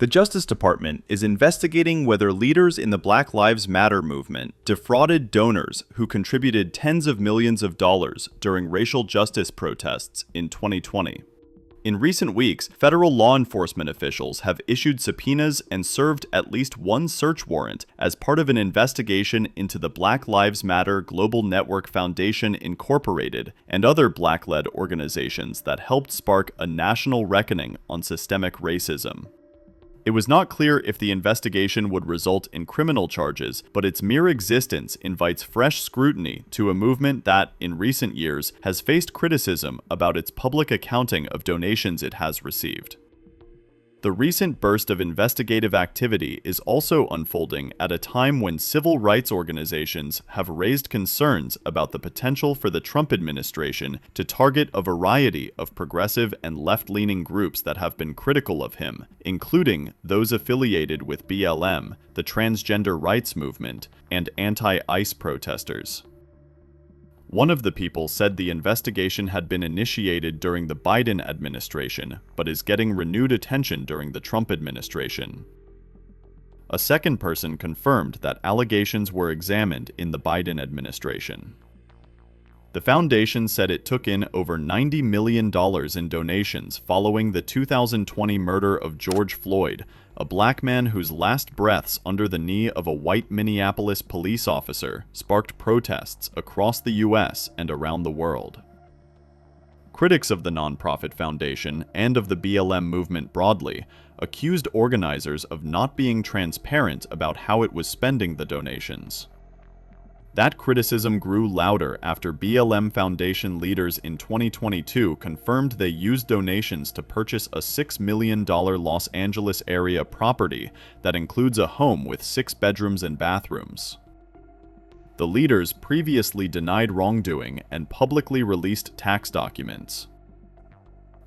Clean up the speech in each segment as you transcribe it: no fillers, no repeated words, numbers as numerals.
The Justice Department is investigating whether leaders in the Black Lives Matter movement defrauded donors who contributed tens of millions of dollars during racial justice protests in 2020. In recent weeks, federal law enforcement officials have issued subpoenas and served at least one search warrant as part of an investigation into the Black Lives Matter Global Network Foundation Incorporated and other Black-led organizations that helped spark a national reckoning on systemic racism. It was not clear if the investigation would result in criminal charges, but its mere existence invites fresh scrutiny to a movement that, in recent years, has faced criticism about its public accounting of donations it has received. The recent burst of investigative activity is also unfolding at a time when civil rights organizations have raised concerns about the potential for the Trump administration to target a variety of progressive and left-leaning groups that have been critical of him, including those affiliated with BLM, the transgender rights movement, and anti-ICE protesters. One of the people said the investigation had been initiated during the Biden administration, but is getting renewed attention during the Trump administration. A second person confirmed that allegations were examined in the Biden administration. The foundation said it took in over $90 million in donations following the 2020 murder of George Floyd, a black man whose last breaths under the knee of a white Minneapolis police officer sparked protests across the U.S. and around the world. Critics of the nonprofit foundation and of the BLM movement broadly accused organizers of not being transparent about how it was spending the donations. That criticism grew louder after BLM Foundation leaders in 2022 confirmed they used donations to purchase a $6 million Los Angeles area property that includes a home with 6 bedrooms and bathrooms. The leaders previously denied wrongdoing and publicly released tax documents.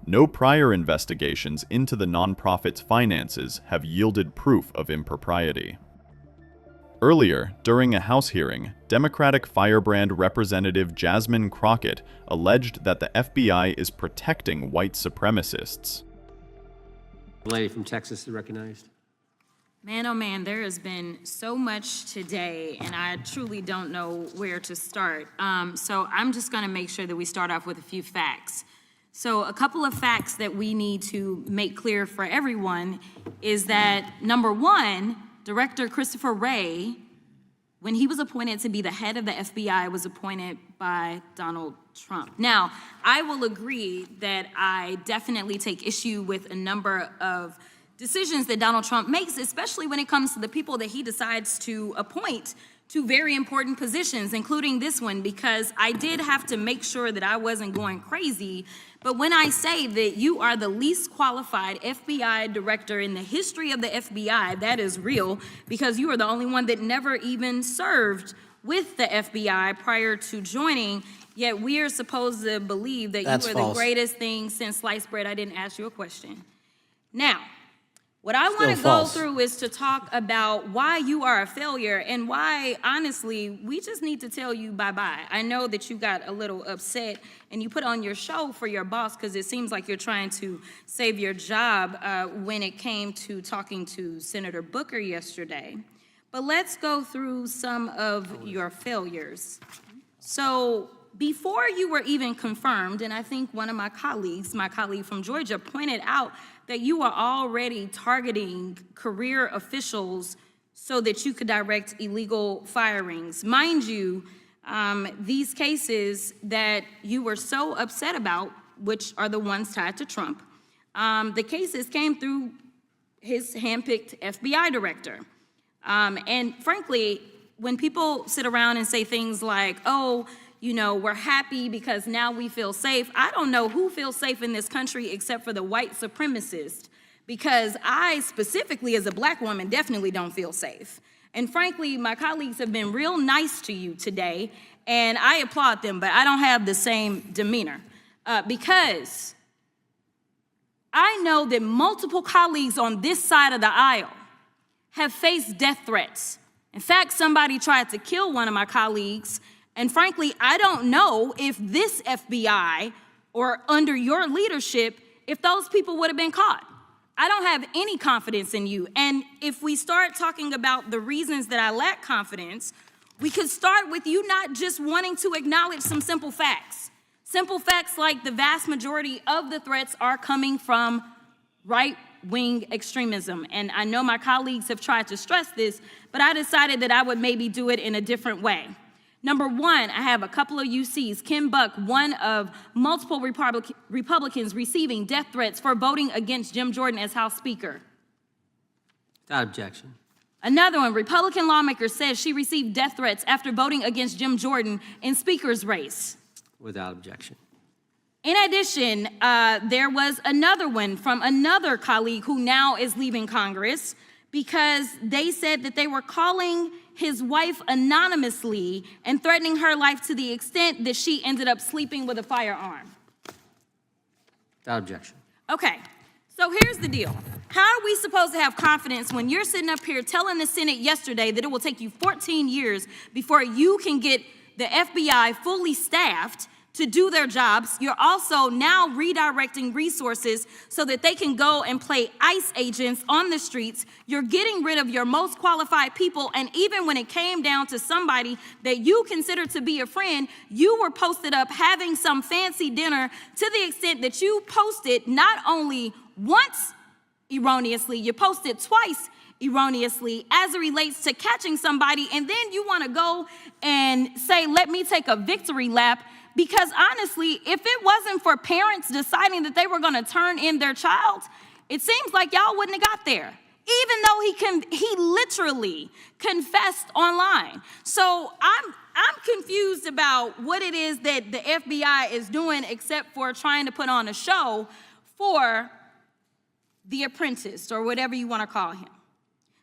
No prior investigations into the nonprofit's finances have yielded proof of impropriety. Earlier, during a House hearing, Democratic Firebrand Representative Jasmine Crockett alleged that the FBI is protecting white supremacists. The lady from Texas is recognized. Man, oh man, there has been so much today, and I truly don't know where to start. So I'm just going to make sure that we start off with a few facts. So a couple of facts that we need to make clear for everyone is that, number one, Director Christopher Wray, when he was appointed to be the head of the FBI, was appointed by Donald Trump. Now, I will agree that I definitely take issue with a number of decisions that Donald Trump makes, especially when it comes to the people that he decides to appoint to very important positions, including this one, because I did have to make sure that I wasn't going crazy. But when I say that you are the least qualified FBI director in the history of the FBI, that is real, because you are the only one that never even served with the FBI prior to joining, yet we are supposed to believe that That's you are false. the greatest thing since sliced bread. I didn't ask you a question. Now, what I want to go false. through is to talk about why you are a failure and why, honestly, we just need to tell you bye-bye. I know that you got a little upset and you put on your show for your boss because it seems like you're trying to save your job when it came to talking to Senator Booker yesterday. But let's go through some of your failures. So before you were even confirmed, and I think one of my colleague from Georgia, pointed out that you are already targeting career officials so that you could direct illegal firings. Mind you, these cases that you were so upset about, which are the ones tied to Trump, the cases came through his handpicked FBI director. And frankly, when people sit around and say things like, oh, you know, we're happy because now we feel safe. I don't know who feels safe in this country except for the white supremacists, because I specifically as a black woman definitely don't feel safe. And frankly, my colleagues have been real nice to you today, and I applaud them, but I don't have the same demeanor because I know that multiple colleagues on this side of the aisle have faced death threats. In fact, somebody tried to kill one of my colleagues. And frankly, I don't know if this FBI or under your leadership, if those people would have been caught. I don't have any confidence in you. And if we start talking about the reasons that I lack confidence, we could start with you not just wanting to acknowledge some simple facts. Simple facts like the vast majority of the threats are coming from right-wing extremism. And I know my colleagues have tried to stress this, but I decided that I would maybe do it in a different way. Number one, I have a couple of UCs. Kim Buck, one of multiple Republicans receiving death threats for voting against Jim Jordan as House Speaker. Without objection. Another one, Republican lawmaker says she received death threats after voting against Jim Jordan in Speaker's race. Without objection. In addition, there was another one from another colleague who now is leaving Congress because they said that they were calling his wife anonymously and threatening her life to the extent that she ended up sleeping with a firearm. Without objection. Okay, so here's the deal. How are we supposed to have confidence when you're sitting up here telling the Senate yesterday that it will take you 14 years before you can get the FBI fully staffed to do their jobs? You're also now redirecting resources so that they can go and play ICE agents on the streets. You're getting rid of your most qualified people, and even when it came down to somebody that you consider to be a friend, you were posted up having some fancy dinner to the extent that you posted not only once erroneously, you posted twice erroneously as it relates to catching somebody, and then you want to go and say, let me take a victory lap. Because honestly, if it wasn't for parents deciding that they were going to turn in their child, it seems like y'all wouldn't have got there, even though he literally confessed online. So I'm confused about what it is that the FBI is doing except for trying to put on a show for the apprentice or whatever you want to call him.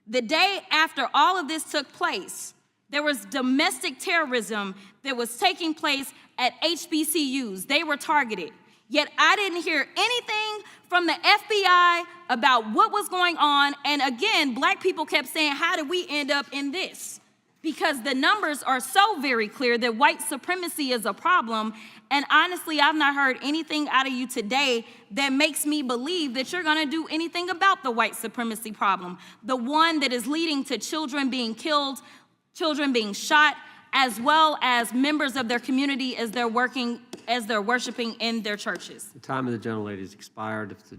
The day after all of this took place, there was domestic terrorism that was taking place at HBCUs. They were targeted. Yet I didn't hear anything from the FBI about what was going on. And again, black people kept saying, how did we end up in this? Because the numbers are so very clear that white supremacy is a problem. And honestly, I've not heard anything out of you today that makes me believe that you're going to do anything about the white supremacy problem, the one that is leading to children being killed, children being shot, as well as members of their community as they're worshiping in their churches. The time of the gentlelady has expired. If the